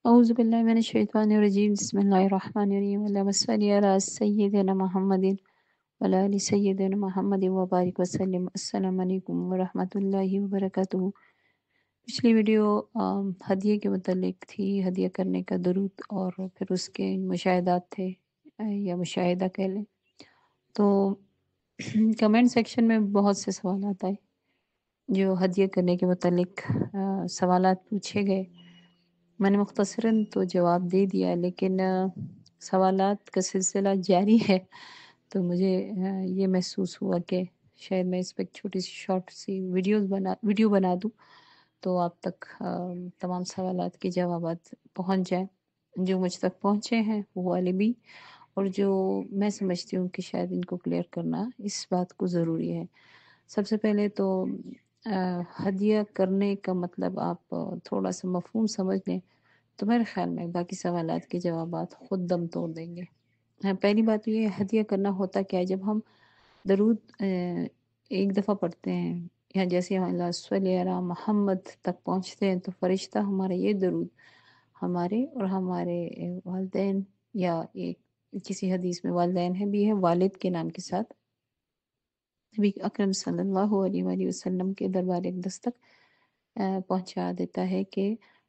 أعوذ بالله من الشيطان الرجيم بسم الله الرحمن الرحيم اللهم صل على سيدنا محمد وعلى آل سيدنا محمد وبارك وسلم السلام علیکم ورحمۃ اللہ وبرکاتہ۔ پچھلی ویڈیو ہدیے کے متعلق تھی، ہدیہ کرنے کا درود اور پھر اس کے مشاہدات تھے یا مشاہدہ کہہ لیں۔ تو کمنٹ سیکشن میں بہت سے سوالات آئے جو ہدیہ کرنے کے متعلق سوالات پوچھے گئے۔ میں نے مختصراً تو جواب دے دیا، لیکن سوالات کا سلسلہ جاری ہے، تو مجھے یہ محسوس ہوا کہ شاید میں اس پہ ایک چھوٹی سی شارٹ سی ویڈیو بنا دوں تو آپ تک تمام سوالات کے جوابات پہنچ جائیں، جو مجھ تک پہنچے ہیں وہ والے بھی، اور جو میں سمجھتی ہوں کہ شاید ان کو کلیئر کرنا اس بات کو ضروری ہے۔ سب سے پہلے تو ہدیہ کرنے کا مطلب آپ تھوڑا سا مفہوم سمجھ لیں تو میرے خیال میں باقی سوالات کے جوابات خود دم توڑ دیں گے۔ پہلی بات تو یہ ہدیہ کرنا ہوتا کیا ہے۔ جب ہم درود ایک دفعہ پڑھتے ہیں یا جیسے اللہ صلی علی محمد تک پہنچتے ہیں تو فرشتہ ہمارا یہ درود ہمارے اور ہمارے والدین، یا ایک کسی حدیث میں والدین ہے بھی ہے، والد کے نام کے ساتھ نبی اکرم صلی اللہ علیہ وآلہ وسلم کے دربار اقدس تک پہنچا دیتا ہے کہ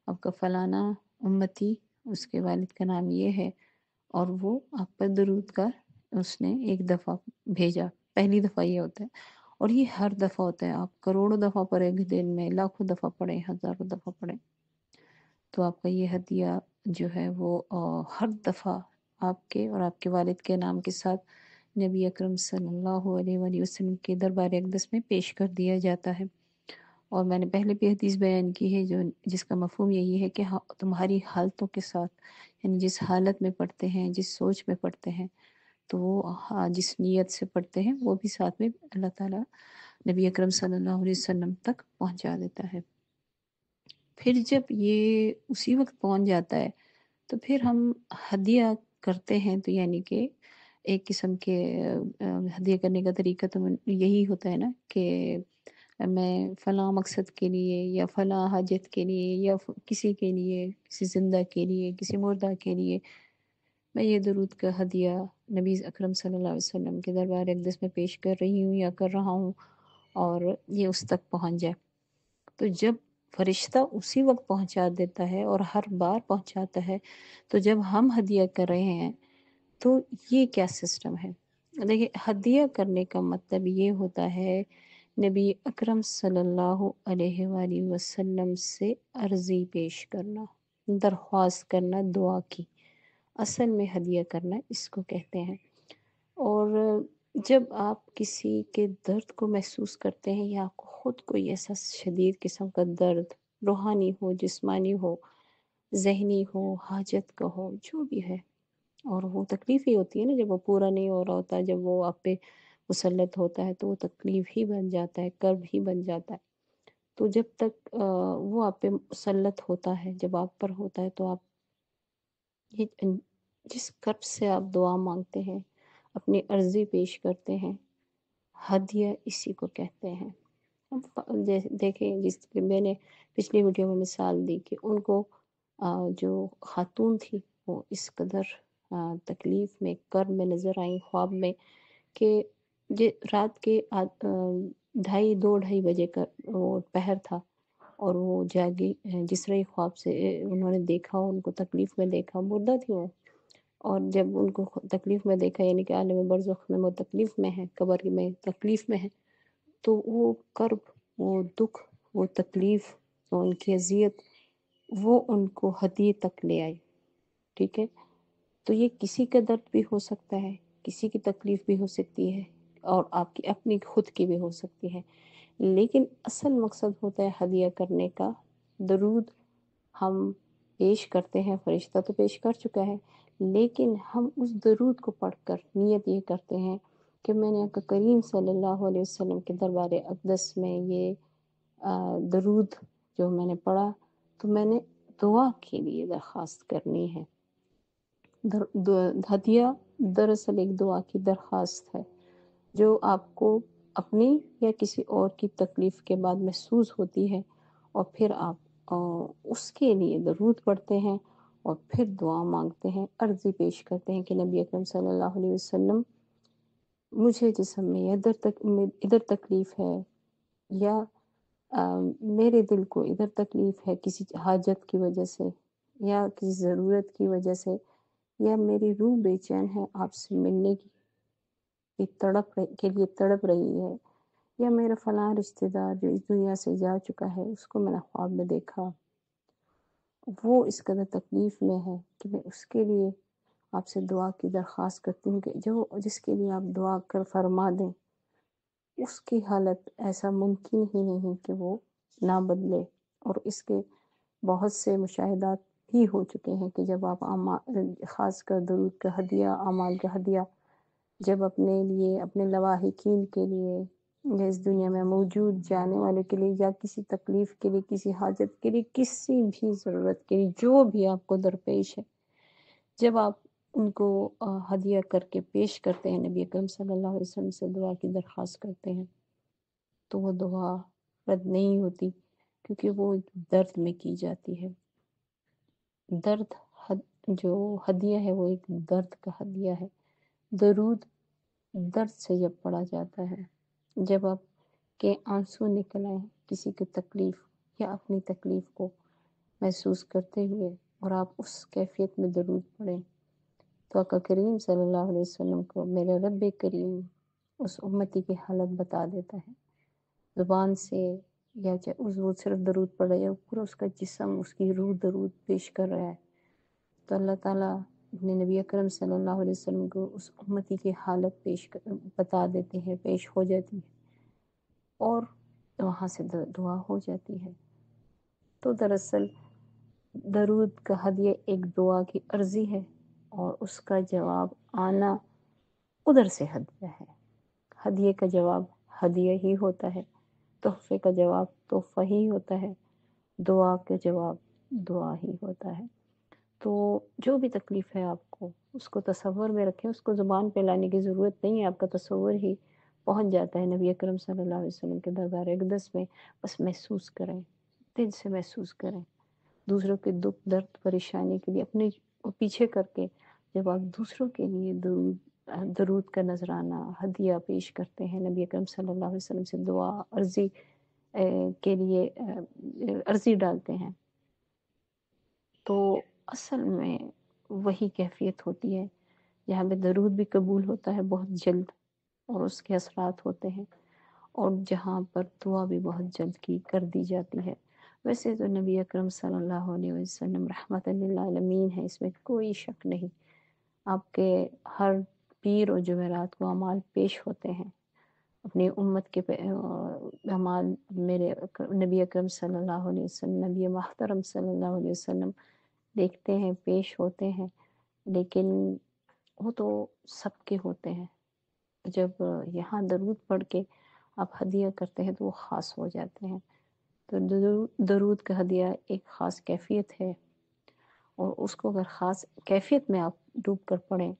آپ کا فلانا امتی، اس کے والد کا نام یہ ہے اور وہ آپ پر درود کا اس نے ایک دفعہ بھیجا۔ پہلی دفعہ یہ ہوتا ہے، اور یہ ہر دفعہ ہوتا ہے۔ آپ کروڑوں دفعہ پڑھیں ایک دن میں، لاکھوں دفعہ پڑھیں، ہزاروں دفعہ پڑھیں، تو آپ کا یہ ہدیہ جو ہے وہ ہر دفعہ آپ کے اور آپ کے والد کے نام کے ساتھ نبی اکرم صلی اللہ علیہ وآلہ وسلم کے دربار اقدس میں پیش کر دیا جاتا ہے۔ اور میں نے پہلے بھی حدیث بیان کی ہے جس کا مفہوم یہی ہے کہ تمہاری حالتوں کے ساتھ، یعنی جس حالت میں پڑھتے ہیں، جس سوچ میں پڑھتے ہیں، تو وہ جس نیت سے پڑھتے ہیں وہ بھی ساتھ میں اللہ تعالیٰ نبی اکرم صلی اللہ علیہ وسلم تک پہنچا دیتا ہے۔ پھر جب یہ اسی وقت پہنچ جاتا ہے تو پھر ہم ہدیہ کرتے ہیں، تو یعنی کہ ایک قسم کے ہدیہ کرنے کا طریقہ تو یہی ہوتا ہے نا کہ میں فلاں مقصد کے لیے یا فلاں حاجت کے لیے یا کسی کے لیے، کسی زندہ کے لیے، کسی مردہ کے لیے میں یہ درود کا ہدیہ نبی اکرم صلی اللہ علیہ وسلم کے دربار اقدس میں پیش کر رہی ہوں یا کر رہا ہوں، اور یہ اس تک پہنچ جائے۔ تو جب فرشتہ اسی وقت پہنچا دیتا ہے اور ہر بار پہنچاتا ہے، تو جب ہم ہدیہ کر رہے ہیں تو یہ کیا سسٹم ہے؟ دیکھیں، ہدیہ کرنے کا مطلب یہ ہوتا ہے نبی اکرم صلی اللہ علیہ وآلہ وسلم سے عرضی پیش کرنا، درخواست کرنا دعا کی، اصل میں ہدیہ کرنا اس کو کہتے ہیں۔ اور جب آپ کسی کے درد کو محسوس کرتے ہیں یا آپ کو خود کوئی ایسا شدید قسم کا درد، روحانی ہو، جسمانی ہو، ذہنی ہو، حاجت کا ہو، جو بھی ہے، اور وہ تکلیف ہی ہوتی ہے نا جب وہ پورا نہیں ہو رہا ہوتا، جب وہ آپ پہ مسلط ہوتا ہے تو وہ تکلیف ہی بن جاتا ہے، کرب ہی بن جاتا ہے۔ تو جب تک وہ آپ پہ مسلط ہوتا ہے، جب آپ پر ہوتا ہے، تو آپ جس کرب سے آپ دعا مانگتے ہیں، اپنی عرضی پیش کرتے ہیں، ہدیہ اسی کو کہتے ہیں۔ دیکھیں، جس میں نے پچھلی ویڈیو میں مثال دی کہ ان کو جو خاتون تھی وہ اس قدر تکلیف میں، کرب میں نظر آئیں خواب میں کہ رات کے 2:30 بجے کا وہ پہر تھا، اور وہ جاگی، جس طرح خواب سے انہوں نے دیکھا، ان کو تکلیف میں دیکھا، مردہ تھی وہ، اور جب ان کو تکلیف میں دیکھا، یعنی کہ عالم برزخ میں وہ تکلیف میں ہے، قبر میں تکلیف میں ہے، تو وہ کرب، وہ دکھ، وہ تکلیف، وہ ان کی اذیت، وہ ان کو ہدیے تک لے آئی۔ ٹھیک ہے، تو یہ کسی کا درد بھی ہو سکتا ہے، کسی کی تکلیف بھی ہو سکتی ہے، اور آپ کی اپنی خود کی بھی ہو سکتی ہے، لیکن اصل مقصد ہوتا ہے ہدیہ کرنے کا۔ درود ہم پیش کرتے ہیں، فرشتہ تو پیش کر چکا ہے، لیکن ہم اس درود کو پڑھ کر نیت یہ کرتے ہیں کہ میں نے آقا کریم صلی اللہ علیہ وسلم کے دربار اقدس میں یہ درود جو میں نے پڑھا، تو میں نے دعا کے لیے درخواست کرنی ہے۔ ہدیہ دراصل ایک دعا کی درخواست ہے جو آپ کو اپنی یا کسی اور کی تکلیف کے بعد محسوس ہوتی ہے، اور پھر آپ اس کے لیے درود پڑھتے ہیں اور پھر دعا مانگتے ہیں، عرضی پیش کرتے ہیں کہ نبی اکرم صلی اللہ علیہ وسلم مجھے جسم میں ادھر تکلیف ہے، یا میرے دل کو ادھر تکلیف ہے کسی حاجت کی وجہ سے یا کسی ضرورت کی وجہ سے، یا میری روح بے چین ہے آپ سے ملنے کے لیے تڑپ رہی ہے، یا میرا فلاں رشتہ دار جو اس دنیا سے جا چکا ہے اس کو میں نے خواب میں دیکھا، وہ اس قدر تکلیف میں ہے کہ میں اس کے لیے آپ سے دعا کی درخواست کرتی ہوں کہ جس کے لیے آپ دعا کر فرما دیں، اس کی حالت ایسا ممکن ہی نہیں کہ وہ نہ بدلے۔ اور اس کے بہت سے مشاہدات بھی ہو چکے ہیں کہ جب آپ خاص کر درود کا ہدیہ، اعمال کا ہدیہ جب اپنے لیے، اپنے لواحقین کے لیے، یا اس دنیا میں موجود جانے والے کے لیے، یا کسی تکلیف کے لیے، کسی حاجت کے لیے، کسی بھی ضرورت کے لیے، جو بھی آپ کو درپیش ہے، جب آپ ان کو ہدیہ کر کے پیش کرتے ہیں، نبی اکرم صلی اللہ علیہ وسلم سے دعا کی درخواست کرتے ہیں، تو وہ دعا رد نہیں ہوتی، کیونکہ وہ درد میں کی جاتی ہے۔ درد جو ہدیہ ہے وہ ایک درد کا ہدیہ ہے۔ درود درد سے جب پڑھا جاتا ہے، جب آپ کے آنسو نکل آئیں کسی کی تکلیف یا اپنی تکلیف کو محسوس کرتے ہوئے، اور آپ اس کیفیت میں درود پڑھیں، تو آقا کریم صلی اللہ علیہ وسلم کو میرے رب کریم اس امتی کی حالت بتا دیتا ہے زبان سے، یا وہ صرف درود پڑھ رہا ہے یا پورا اس کا جسم، اس کی روح درود پیش کر رہا ہے، تو اللہ تعالیٰ اپنے نبی اکرم صلی اللہ علیہ وسلم کو اس امتی کی حالت بتا دیتے ہیں، پیش ہو جاتی ہے، اور وہاں سے دعا ہو جاتی ہے۔ تو دراصل درود کا ہدیہ ایک دعا کی عرضی ہے، اور اس کا جواب آنا ادھر سے ہدیہ ہے۔ ہدیے کا جواب ہدیہ ہی ہوتا ہے، تحفے کا جواب تحفہ ہی ہوتا ہے، دعا کا جواب دعا ہی ہوتا ہے۔ تو جو بھی تکلیف ہے آپ کو، اس کو تصور میں رکھیں، اس کو زبان پہ لانے کی ضرورت نہیں ہے، آپ کا تصور ہی پہنچ جاتا ہے نبی اکرم صلی اللہ علیہ وسلم کے دربار اقدس میں۔ بس محسوس کریں، دل سے محسوس کریں، دوسروں کے دکھ درد پریشانی کے لیے اپنے پیچھے کر کے جب آپ دوسروں کے لیے درود کا نذرانہ ہدیہ پیش کرتے ہیں، نبی اکرم صلی اللہ علیہ وسلم سے دعا عرضی کے لیے عرضی ڈالتے ہیں، تو اصل میں وہی کیفیت ہوتی ہے جہاں پہ درود بھی قبول ہوتا ہے بہت جلد، اور اس کے اثرات ہوتے ہیں، اور جہاں پر دعا بھی بہت جلد کی کر دی جاتی ہے۔ ویسے تو نبی اکرم صلی اللہ علیہ وسلم رحمت للعالمین ہے، اس میں کوئی شک نہیں۔ آپ کے ہر پیر اور جمعرات کو اعمال پیش ہوتے ہیں، اپنی امت کے اعمال میرے نبی اکرم صلی اللہ علیہ وسلم، نبی محترم صلی اللہ علیہ وسلم دیکھتے ہیں، پیش ہوتے ہیں، لیکن وہ تو سب کے ہوتے ہیں۔ جب یہاں درود پڑھ کے آپ ہدیہ کرتے ہیں تو وہ خاص ہو جاتے ہیں۔ تو درود کا ہدیہ ایک خاص کیفیت ہے، اور اس کو اگر خاص کیفیت میں آپ ڈوب کر پڑھیں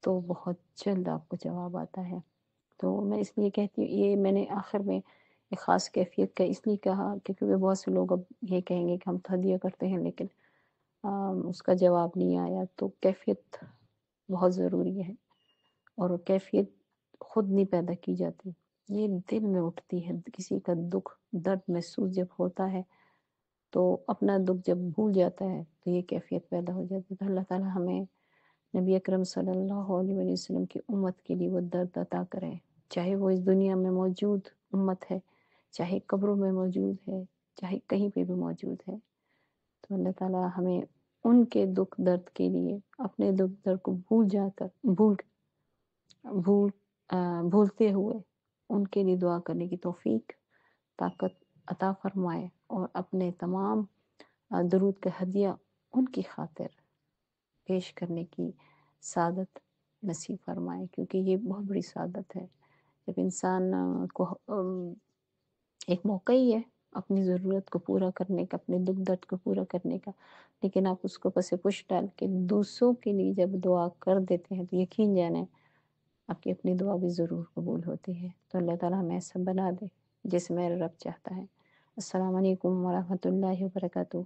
تو بہت جلد آپ کو جواب آتا ہے۔ تو میں اس لیے کہتی ہوں، یہ میں نے آخر میں ایک خاص کیفیت کا اس لیے کہا کیونکہ بہت سے لوگ اب یہ کہیں گے کہ ہم تو ہدیہ کرتے ہیں لیکن اس کا جواب نہیں آیا، تو کیفیت بہت ضروری ہے، اور وہ کیفیت خود نہیں پیدا کی جاتی، یہ دل میں اٹھتی ہے۔ کسی کا دکھ درد محسوس جب ہوتا ہے تو اپنا دکھ جب بھول جاتا ہے تو یہ کیفیت پیدا ہو جاتی ہے۔ تو اللہ تعالیٰ ہمیں نبی اکرم صلی اللہ علیہ وسلم کی امت کے لیے وہ درد عطا کریں، چاہے وہ اس دنیا میں موجود امت ہے، چاہے قبروں میں موجود ہے، چاہے کہیں پہ بھی موجود ہے۔ تو اللہ تعالیٰ ہمیں ان کے دکھ درد کے لیے اپنے دکھ درد کو بھولتے ہوئے ان کے لیے دعا کرنے کی توفیق طاقت عطا فرمائے، اور اپنے تمام درود کا ہدیہ ان کی خاطر پیش کرنے کی سعادت نصیب فرمائے، کیونکہ یہ بہت بڑی سعادت ہے جب انسان کو ایک موقع ہی ہے اپنی ضرورت کو پورا کرنے کا، اپنے دکھ درد کو پورا کرنے کا، لیکن آپ اس کو پس پش ڈال کے دوسروں کے لیے جب دعا کر دیتے ہیں تو یقین جانیں آپ کی اپنی دعا بھی ضرور قبول ہوتی ہے۔ تو اللہ تعالیٰ ہمیں ایسا بنا دے جس میں رب چاہتا ہے۔ السلام علیکم ورحمۃ اللہ وبرکاتہ۔